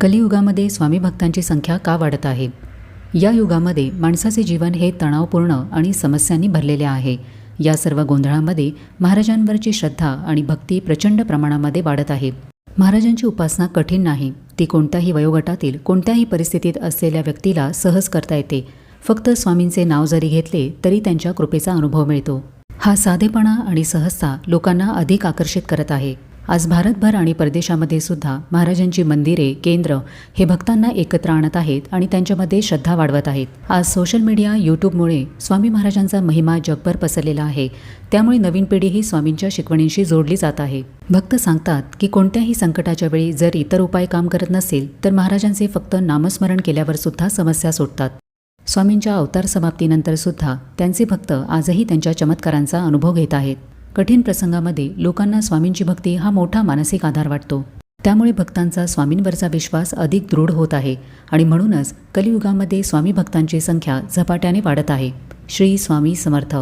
कलियुगामध्ये स्वामी भक्तांची संख्या का वाढत आहे? या युगामध्ये माणसाचे जीवन हे तणावपूर्ण आणि समस्यांनी भरलेले आहे. या सर्व गोंधळामध्ये महाराजांवरची श्रद्धा आणि भक्ती प्रचंड प्रमाणामध्ये वाढत आहे. महाराजांची उपासना कठीण नाही. ती कोणत्याही वयोगटातील कोणत्याही परिस्थितीत असलेल्या व्यक्तीला सहज करता येते. फक्त स्वामींचे नाव जरी घेतले तरी त्यांच्या कृपेचा अनुभव मिळतो. हा साधेपणा आणि सहजता लोकांना अधिक आकर्षित करत आहे. आज भारतभर आणि परदेशामध्ये सुद्धा महाराजांची मंदिरे, केंद्र हे भक्तांना एकत्र आणत आहेत आणि त्यांच्यामध्ये श्रद्धा वाढवत आहेत. आज सोशल मीडिया, यूट्यूबमुळे स्वामी महाराजांचा महिमा जगभर पसरलेला आहे. त्यामुळे नवीन पिढीही स्वामींच्या शिकवणींशी जोडली जात आहे. भक्त सांगतात की कोणत्याही संकटाच्या वेळी जर इतर उपाय काम करत नसतील तर महाराजांचे फक्त नामस्मरण केल्यावर सुद्धा समस्या सुटतात. स्वामींच्या अवतार समाप्तीनंतर सुद्धा त्यांचे भक्त आजही त्यांच्या चमत्कारांचा अनुभव घेत आहेत. कठीण प्रसंगामध्ये लोकांना स्वामींची भक्ती हा मोठा मानसिक आधार वाटतो. त्यामुळे भक्तांचा स्वामींवरचा विश्वास अधिक दृढ होत आहे आणि म्हणूनच कलियुगामध्ये स्वामी भक्तांची संख्या झपाट्याने वाढत आहे. श्री स्वामी समर्थ.